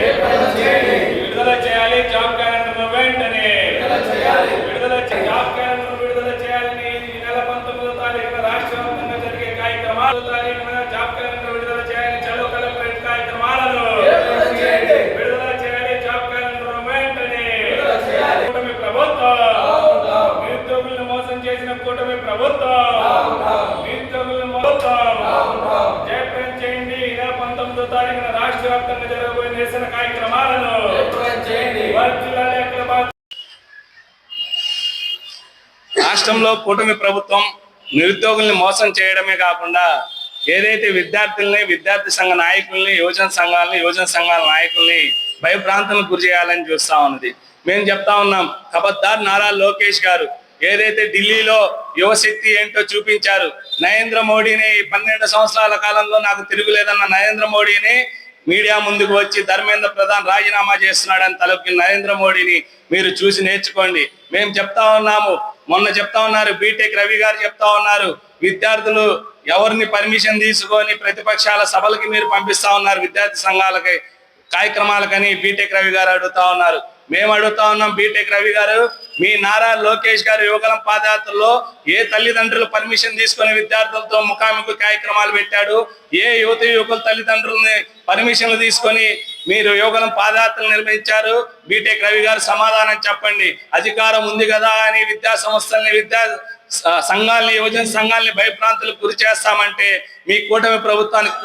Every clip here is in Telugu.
విడుదల చేయాలి. జాబ్ క్యాలెండర్ వెంటనే విడుదల జాబ్ క్యాలెండర్ విడుదల చేయాలని ఈ నెల 19వ తారీఖున రాష్ట్ర వ్యాప్తంగా జరిగే కార్యక్రమాలు జాబ్ క్యాలెండర్ విడుదల చేయాలి. చలో కలెక్టరేట్ కార్యక్రమాలను విడుదల చేయాలి. జాబ్ క్యాలెండర్ వెంటనే కూటమి ప్రభుత్వం నిరుద్యోగులను మోసం చేసిన కూటమి ప్రభుత్వం నిరుద్యోగులను జయప్రదం చేయండి. ఈ నెల 19వ తారీఖున రాష్ట్ర వ్యాప్తంగా జరగబోయే నిరసన కార్యక్రమాలను రాష్ట్రంలో కూటమి ప్రభుత్వం నిరుద్యోగుల్ని మోసం చేయడమే కాకుండా ఏదైతే విద్యార్థి సంఘ నాయకుల్ని యువజన సంఘాల నాయకుల్ని భయభ్రాంతులకు గురి చేయాలని చూస్తా ఉన్నది. మేము చెప్తా ఉన్నాం, ఖబర్దార్ నారా లోకేష్ గారు ఏదైతే ఢిల్లీలో యువశక్తి ఏంటో చూపించారు. నరేంద్ర మోడీని 12 సంవత్సరాల కాలంలో నాకు తిరుగులేదన్న నరేంద్ర మోడీని మీడియా ముందుకు వచ్చి ధర్మేంద్ర ప్రధాన్ రాజీనామా చేస్తున్నాడని తలకి నరేంద్ర మోడీని మీరు చూసి నేర్చుకోండి. మేము చెప్తా ఉన్నాము, మొన్న చెప్తా ఉన్నారు, బీటెక్ రవి గారు చెప్తా ఉన్నారు, విద్యార్థులు ఎవరిని పర్మిషన్ తీసుకొని ప్రతిపక్షాల సభలకి మీరు పంపిస్తా ఉన్నారు, విద్యార్థి సంఘాలకి కార్యక్రమాలకని బీటెక్ రవి గారు అడుగుతా ఉన్నారు. మేము అడుగుతా ఉన్నాం, బీటెక్ రవి గారు, మీ నారా లోకేష్ గారు యువగలం పాదయాత్రలో ఏ తల్లిదండ్రులు పర్మిషన్ తీసుకుని విద్యార్థులతో ముఖాముఖి కార్యక్రమాలు పెట్టాడు? ఏ యువకుల తల్లిదండ్రులని పర్మిషన్లు తీసుకొని మీరు యువగలం పాదయాత్రలు నిర్వహించారు? బీటెక్ రవి గారు సమాధానం చెప్పండి. అధికారం ఉంది కదా అని విద్యా సంస్థల్ని సంఘాలని యువజన సంఘాలని భయప్రాంతులకు గురి చేస్తామంటే మీ కూటమి ప్రభుత్వానికి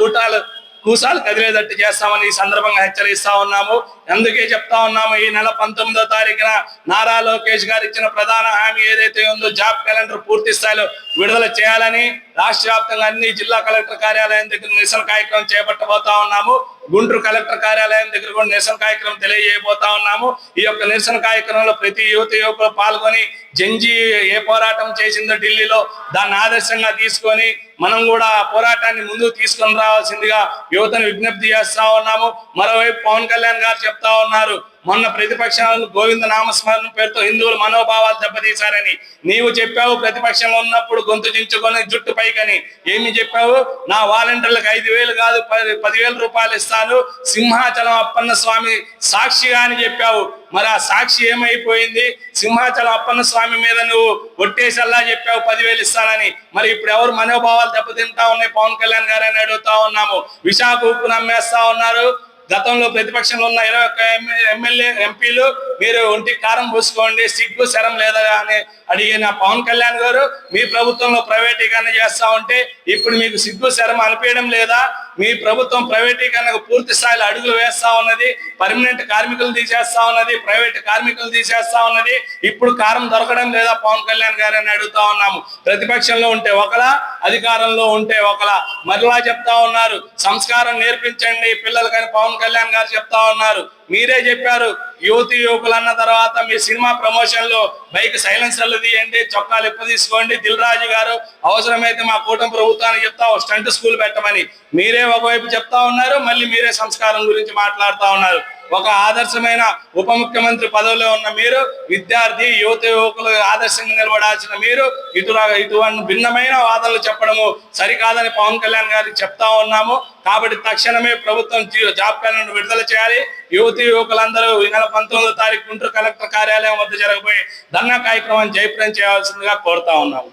కూసాలు కదిలేదట్టు చేస్తామని ఈ సందర్భంగా హెచ్చరిస్తా ఉన్నాము. అందుకే చెప్తా ఉన్నాము, ఈ నెల 19వ తారీఖున నారా లోకేష్ గారు ఇచ్చిన ప్రధాన హామీ ఏదైతే ఉందో జాబ్ క్యాలెండర్ పూర్తి స్థాయిలో విడుదల చేయాలని రాష్ట్ర వ్యాప్తంగా అన్ని జిల్లా కలెక్టర్ కార్యాలయం దగ్గర నిరసన కార్యక్రమం చేపట్టబోతా ఉన్నాము. గుంటూరు కలెక్టర్ కార్యాలయం దగ్గర కూడా నిరసన కార్యక్రమం తెలియజేయబోతా ఉన్నాము. ఈ యొక్క నిరసన కార్యక్రమంలో ప్రతి యువకులు పాల్గొని జంజీ ఏ పోరాటం చేసిందో ఢిల్లీలో దాన్ని ఆదర్శంగా తీసుకొని మనం కూడా పోరాటాన్ని ముందుకు తీసుకొని రావాల్సిందిగా యువతను విజ్ఞప్తి చేస్తా ఉన్నాము. మరోవైపు పవన్ కళ్యాణ్ గారు చెప్తా ఉన్నారు, మొన్న ప్రతిపక్షాలు గోవింద నామస్మరణ పేరుతో హిందువుల మనోభావాలు దెబ్బతీశారని. నీవు చెప్పావు ప్రతిపక్షంలో ఉన్నప్పుడు గొంతు దించుకొని జుట్టు పైకని. ఏమి చెప్పావు? నా వాలంటీర్లకు 5,000 కాదు 10,000 రూపాయలు ఇస్తాను, సింహాచలం అప్పన్న స్వామి సాక్షిగా అని చెప్పావు. మరి ఆ సాక్షి ఏమైపోయింది? సింహాచలం అప్పన్న స్వామి మీద నువ్వు ఒట్టేసల్లా చెప్పావు 10,000 ఇస్తానని. మరి ఇప్పుడు ఎవరు మనోభావాలు దెబ్బతింటా ఉన్నాయి? పవన్ కళ్యాణ్ గారు అని అడుగుతా ఉన్నాము. విశాఖ ఉప్పును అమ్మేస్తా ఉన్నారు. గతంలో ప్రతిపక్షంలో ఉన్న 21 ఎంపీలు మీరు ఒంటికి కారం పూసుకోండి, సిగ్గు శరం లేదా అని అడిగిన పవన్ కళ్యాణ్ గారు మీ ప్రభుత్వంలో ప్రైవేటీకరణ చేస్తా ఉంటే ఇప్పుడు మీకు సిగ్గు శరం అనిపించడం లేదా? మీ ప్రభుత్వం ప్రైవేటీకరణకు పూర్తి స్థాయిలో అడుగులు వేస్తా ఉన్నది. పర్మనెంట్ కార్మికులు తీసేస్తా ఉన్నది, ప్రైవేట్ కార్మికులు తీసేస్తా ఉన్నది. ఇప్పుడు కారం దొరకడం లేదా పవన్ కళ్యాణ్ గారు అని అడుగుతా ఉన్నాము. ప్రతిపక్షంలో ఉంటే ఒకలా, అధికారంలో ఉంటే ఒకలా. మరలా చెప్తా ఉన్నారు, సంస్కారం నేర్పించండి పిల్లలకని పవన్ కళ్యాణ్ గారు చెప్తా ఉన్నారు. మీరే చెప్పారు, యువకులు అన్న తర్వాత మీ సినిమా ప్రమోషన్ లో బైక్ సైలెన్సర్లు తీయండి, చొక్కాలు ఎప్పు తీసుకోండి. దిల్ రాజు గారు అవసరమైతే మా కూటమి ప్రభుత్వానికి చెప్తా స్టంట్ స్కూల్ పెట్టమని మీరే ఒకవైపు చెప్తా ఉన్నారు, మళ్ళీ మీరే సంస్కారం గురించి మాట్లాడుతా ఉన్నారు. ఒక ఆదర్శమైన ఉప ముఖ్యమంత్రి పదవిలో ఉన్న మీరు, విద్యార్థి యువకులు ఆదర్శంగా నిలబడాల్సిన మీరు ఇటువంటి భిన్నమైన వాదనలు చెప్పడము సరికాదని పవన్ కళ్యాణ్ గారికి చెప్తా ఉన్నాము. కాబట్టి తక్షణమే ప్రభుత్వం జాబ్ క్యాలెండర్ విడుదల చేయాలి. యువకులందరూ ఈ నెల 19వ తారీఖు గుంటూరు కలెక్టర్ కార్యాలయం వద్ద జరగబోయే ధర్నా కార్యక్రమాన్ని జయప్రదం చేయాల్సిందిగా కోరుతా ఉన్నాము.